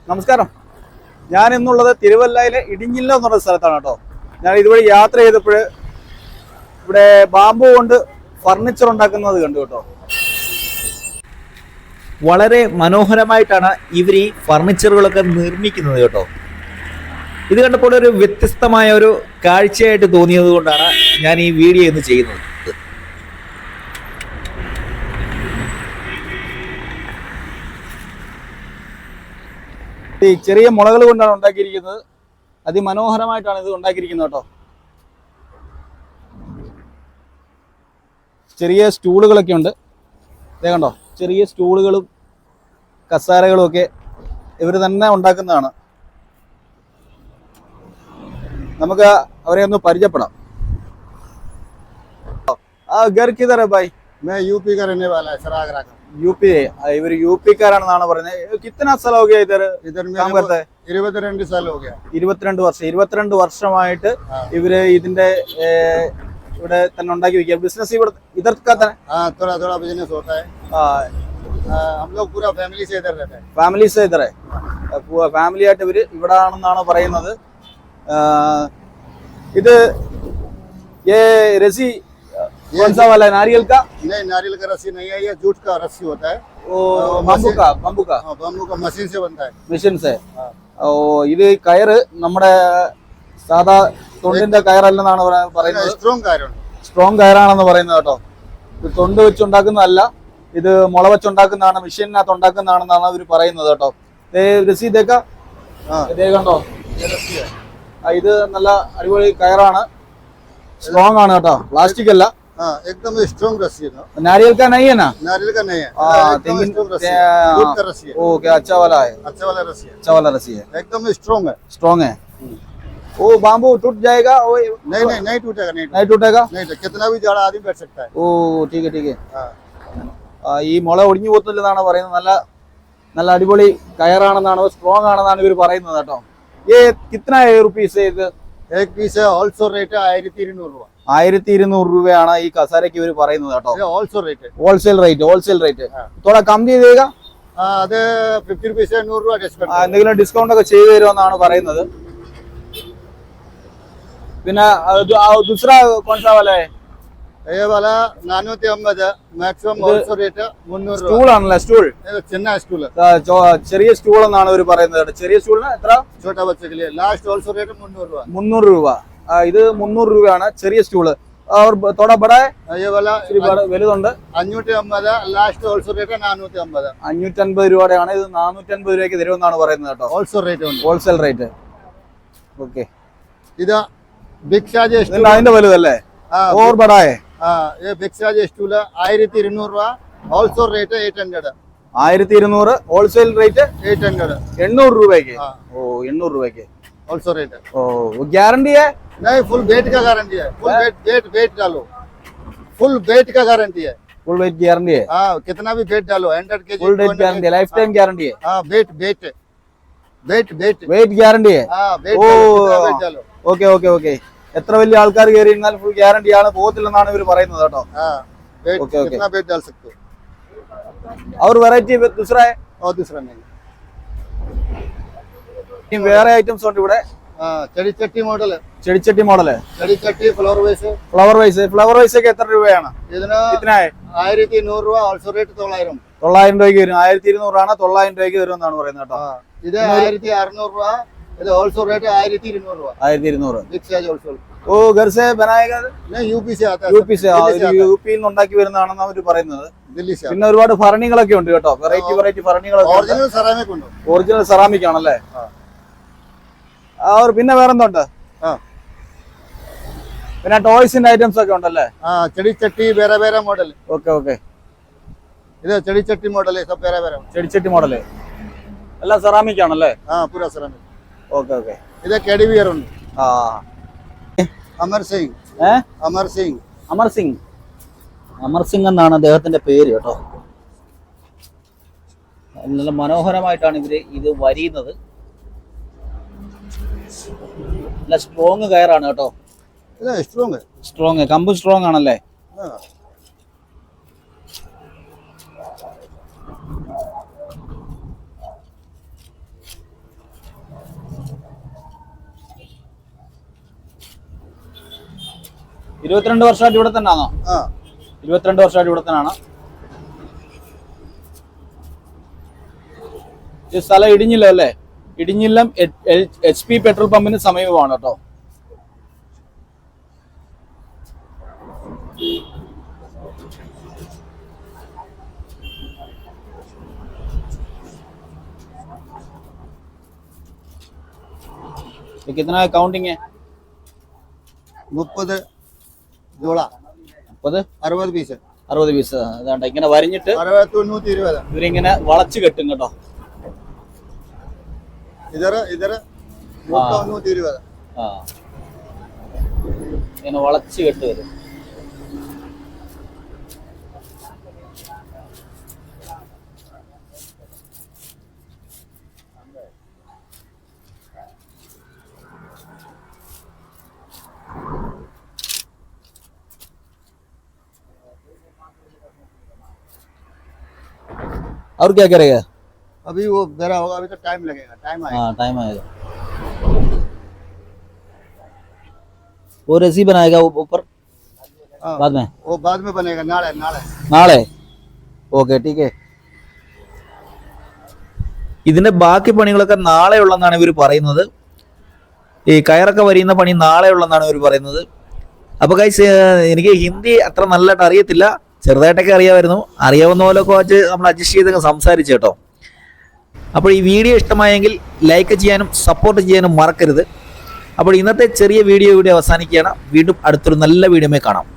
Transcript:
നമസ്കാരം. ഞാൻ ഇന്നുള്ളത് തിരുവല്ലയിലെ ഇടിഞ്ഞില്ല എന്ന് പറഞ്ഞ സ്ഥലത്താണ് കേട്ടോ. ഞാൻ ഇതുവഴി യാത്ര ചെയ്തപ്പോൾ ഇവിടെ ബാമ്പു കൊണ്ട് ഫർണിച്ചർ ഉണ്ടാക്കുന്നത് കണ്ടു കേട്ടോ. വളരെ മനോഹരമായിട്ടാണ് ഇവർ ഈ ഫർണിച്ചറുകളൊക്കെ നിർമ്മിക്കുന്നത് കേട്ടോ. ഇത് കണ്ടപ്പോൾ ഒരു വ്യത്യസ്തമായ ഒരു കാഴ്ചയായിട്ട് തോന്നിയത് കൊണ്ടാണ് ഞാൻ ഈ വീഡിയോ ഇന്ന് ചെയ്യുന്നത്. ഈ ചെറിയ മുളകൾ കൊണ്ടാണ് ഉണ്ടാക്കിയിരിക്കുന്നത്. അതിമനോഹരമായിട്ടാണ് ഇത് ഉണ്ടാക്കിയിരിക്കുന്നത് കേട്ടോ. ചെറിയ സ്റ്റൂളുകളൊക്കെ ഉണ്ട്. ഇതേ കണ്ടോ, ചെറിയ സ്റ്റൂളുകളും കസാരകളും ഒക്കെ ഇവർ തന്നെ ഉണ്ടാക്കുന്നതാണ്. നമുക്ക് അവരെ ഒന്ന് പരിചയപ്പെടാം. घर किधर है भाई? मैं यूपी का रहने वाला है, सरागरा का। यूपी है. इवर यूपी കാരാണെന്നാണ് പറയുന്നത്. कितना साल हो गया इधर इधर काम करता है? 22 साल हो गया. 22 വർഷമായിട്ട് ഇവര് ഇതിന്റെ ഇവിടെ തന്നെ ഉണ്ടാക്കി വെക്കുക. ബിസിനസ് ഇവിടെ इधर का था? हाँ, थोड़ा थोड़ा बिजनेस होता है. हम लोग पूरा फैमिली से इधर रहते हैं. ഫാമിലി से इधर है. ഫാമിലി ആയിട്ട് ഇവര് ഇവിടെ ആണെന്നാണ് പറയുന്നത്. ഇത് ये रस्सी कौन सा वाला है? नारियल का? नहीं, नारियल का रस्सी नहीं है, ये जूट का रस्सी होता है. वो बम्बू का बम्बू का मशीन से बनता है. മെഷീൻ से. ഓ, ഇത് കയറ് നമ്മുടെ സാധാ തൊണ്ടിന്റെ കയറല്ലെന്നാണ് പറയുന്നത്. സ്ട്രോങ് കയറാണെന്ന് പറയുന്നത് കേട്ടോ. ഇത് തൊണ്ട് വെച്ചുണ്ടാക്കുന്നതല്ല, ഇത് മുള വെച്ചുണ്ടാക്കുന്നതാണ്, മെഷീനകത്ത് ഉണ്ടാക്കുന്നതാണെന്നാണ് അവർ പറയുന്നത് കേട്ടോ. രസീദൊക്കെ കണ്ടോ, ഇത് നല്ല അടിപൊളി കയറാണ്, स्ट्रॉन्ग ആണ് കേട്ടോ, प्लास्टिक അല്ല. एकदम स्ट्रॉन्ग रस्सी है. नारियल का नहीं है ना? नारियल का नहीं है, जूट का रस्सी है. ओके, अच्छा वाला है, अच्छा वाला रस्सी है, अच्छा वाला रस्सी है, एकदम स्ट्रॉन्ग है. स्ट्रॉन्ग है. वो बाम्बू टूट जाएगा? वो नहीं नहीं नहीं टूटेगा. नहीं टूटेगा. नहीं, कितना भी जाड़ा आदमी बैठ सकता है. ഓ, ठीक है ठीक है. ഈ മുള ഒടിഞ്ഞു പോത്തില്ലെന്നാണ് പറയുന്നത്. നല്ല നല്ല അടിപൊളി കയറാണെന്നാണ്, സ്ട്രോങ് ആണെന്നാണ് ഇവർ പറയുന്നത് കേട്ടോ. ये कितना है रुपीस है? ഇത് एक पीस है, होलसेल रेट है 1200 രൂപ. 1200 രൂപയാണ് ഈ കസാരയ്ക്ക് ഇവർ പറയുന്നത് കേട്ടോ. होलसेल रेट है. होलसेल रेट थोड़ा कम दे देगा? അത് 50 रुपीस 100 രൂപ ഡിസ്കൗണ്ട്. എന്തെങ്കിലും ഡിസ്കൗണ്ട് ഒക്കെ ചെയ്തു തരുമെന്നാണ് പറയുന്നത്. പിന്നെ दूसरा कौन सा वाला है? ये वाला 450 है, मैक्सिमम होलसेल रेट 300 രൂപ. സ്റ്റൂൾ ആണല്ലേ? സ്റ്റൂൾ, ചിന്ന സ്റ്റൂൾ, ചെറിയ സ്റ്റൂൾ എന്നാണ് അവർ പറയുന്നത്. ചെറിയ സ്റ്റൂളിന് എത്ര? छोटा बच्चे के लिए लास्ट होलसेल रेट 300 രൂപ. 300 രൂപ. ഇത് 300 രൂപയാണ് ചെറിയ സ്റ്റൂള്. और थोड़ा बड़ा है? ये वाला വലുതുണ്ട്. 550, लास्ट होलसेल रेट 450. 550 രൂപയാണ്. ഇത് 450 രൂപയ്ക്ക് തരുമെന്നാണ് പറയുന്നത് കേട്ടോ. Wholesale rate. ഓക്കെ, ഇത് ബിഗ് സാജ് സ്റ്റൂൾ, അതിന്റെ വലുതല്ലേ? और बड़ा है. ये बिग साइज स्टूल है 1200 രൂപ. Wholesale rate 800. 1200 wholesale rate 800. 800 രൂപയ്ക്ക്. ഓ, 800 രൂപയ്ക്ക് होलसेल रेट. ओ, वो गारंटी है? नहीं, फुल वेट का गारंटी है. फुल वेट डालो, फुल वेट का गारंटी है. फुल वेट गारंटी है. हाँ, कितना भी वेट डालो, 100 kg फुल वेट गारंटी है, लाइफ टाइम गारंटी है. हाँ, वेट गारंटी है. हाँ, ओ, वेट डालो. Okay okay okay. എത്ര വലിയ ആൾക്കാർ കയറി ഇരുന്നാൽ ഫുൾ ഗ്യാരണ്ടി ആണ്, പോകത്തില്ലെന്നാണ് ഇവർ പറയുന്നത് കേട്ടോ. कितना वेट डाल सकते हो. और वैरायटी दूसरा है? और दूसरा नहीं. വേറെ ഐറ്റംസ് ഉണ്ട് ഇവിടെ. ചെടിച്ചട്ടി മോഡൽ, ചെടിച്ചട്ടി മോഡല്, ചെടിച്ചട്ടി ഫ്ലവർ വൈസ്. ഫ്ലവർ വൈസ് ഒക്കെ എത്ര രൂപയാണ്? ഇതിന് 1100 രൂപ. Wholesale rate 900. 900 രൂപയ്ക്ക് വരും. 1200 ആണ്, 900 രൂപയ്ക്ക് വരും എന്നാണ് പറയുന്നത് കേട്ടോ. ഇത് 1600 രൂപ. ഇത് ഹോൾസെയിൽ റേറ്റ് 1200 രൂപ. 1200. Big size wholesale. ഓ, घर से बनाएगा? नहीं, यूपी से आता है. യൂപിയിൽ നിന്ന് ഉണ്ടാക്കി വരുന്നതാണെന്ന് അവർ പറയുന്നത്. दिल्ली से. പിന്നെ ഒരുപാട് ഫർണികളൊക്കെ ഉണ്ട് കേട്ടോ. വെറൈറ്റി ഫർണികളൊക്കെ. ഒറിജിനൽ സെറാമിക് ഉണ്ട്. ഒറിജിനൽ സെറാമിക് ആണല്ലേ? പിന്നെ വേറെന്തുണ്ട്? പിന്നെ ടോയ്സിന്റെ ഐറ്റംസ് ഒക്കെ ഉണ്ടല്ലേ? ചെടിച്ചട്ടി വേറെ വേറെ മോഡൽ. Okay okay. ഇത് ചെടിച്ചട്ടി മോഡൽ, സബ് വേറെ വേറെ. ചെടിച്ചട്ടി മോഡല് എല്ലാം സെറാമിക് ആണല്ലേ? പൂര സെറാമിക്. Okay okay. ഇത് കെഡിവിയർ ഉണ്ട്. അമർ സിംഗ്. അമർ സിംഗ് എന്നാണ് അദ്ദേഹത്തിന്റെ പേര് കേട്ടോ. നല്ല മനോഹരമായിട്ടാണ് ഇവര് ഇത് വരിയുന്നത്. നല്ല സ്ട്രോങ് കയറാണ് കേട്ടോ. സ്ട്രോങ് കമ്പ് സ്ട്രോങ് ആണല്ലേ? 22 വർഷമായിട്ട് ഇവിടെ തന്നെയാണോ? 22 വർഷമായിട്ട് ഇവിടെ തന്നെയാണ്. ഈ സ്ഥലം ഇടിഞ്ഞില്ലം അല്ലേ? ഇടിഞ്ഞില്ലം HP പെട്രോൾ പമ്പിന് സമീപമാണ് കേട്ടോ. कितना काउंटिंग है? 30 जोड़ा 30 60 പീസ് 60 പീസ്. അതാണ്ട് ഇങ്ങനെ വരിഞ്ഞിട്ട് 60 120 ഇവരിങ്ങനെ വളച്ച് കെട്ടും കേട്ടോ. ഇതര 120. ആ ഇങ്ങനെ വളച്ച് കെട്ട് വരും. और क्या करेगा? अभी वो मेरा होगा, अभी तो टाइम लगेगा, टाइम आएगा. हाँ टाइम आएगा. और ऐसे ही बनाएगा वो ऊपर बाद में? वो बाद में बनेगा. नाले നാളെ ഓക്കെ ടീക്ക്. ഇതിന്റെ ബാക്കി പണികളൊക്കെ നാളെ ഉള്ളെന്നാണ് ഇവർ പറയുന്നത്. ഈ കയറൊക്കെ വരിയുന്ന പണി നാളെ ഉള്ളെന്നാണ് ഇവർ പറയുന്നത്. അപ്പോൾ ഗൈസ് എനിക്ക് ഹിന്ദി അത്ര നല്ലതായിട്ട് അറിയത്തില്ല, ചെറുതായിട്ടൊക്കെ അറിയാമായിരുന്നു. അറിയാവുന്ന പോലൊക്കെ വെച്ച് നമ്മൾ അഡ്ജസ്റ്റ് ചെയ്ത് സംസാരിച്ചു കേട്ടോ. അപ്പോൾ ഈ വീഡിയോ ഇഷ്ടമായെങ്കിൽ ലൈക്ക് ചെയ്യാനും സപ്പോർട്ട് ചെയ്യാനും മറക്കരുത്. അപ്പോൾ ഇന്നത്തെ ചെറിയ വീഡിയോ ഇവിടെ അവസാനിക്കുകയാണ്. വീണ്ടും അടുത്തൊരു നല്ല വീഡിയോയിൽ കാണാം.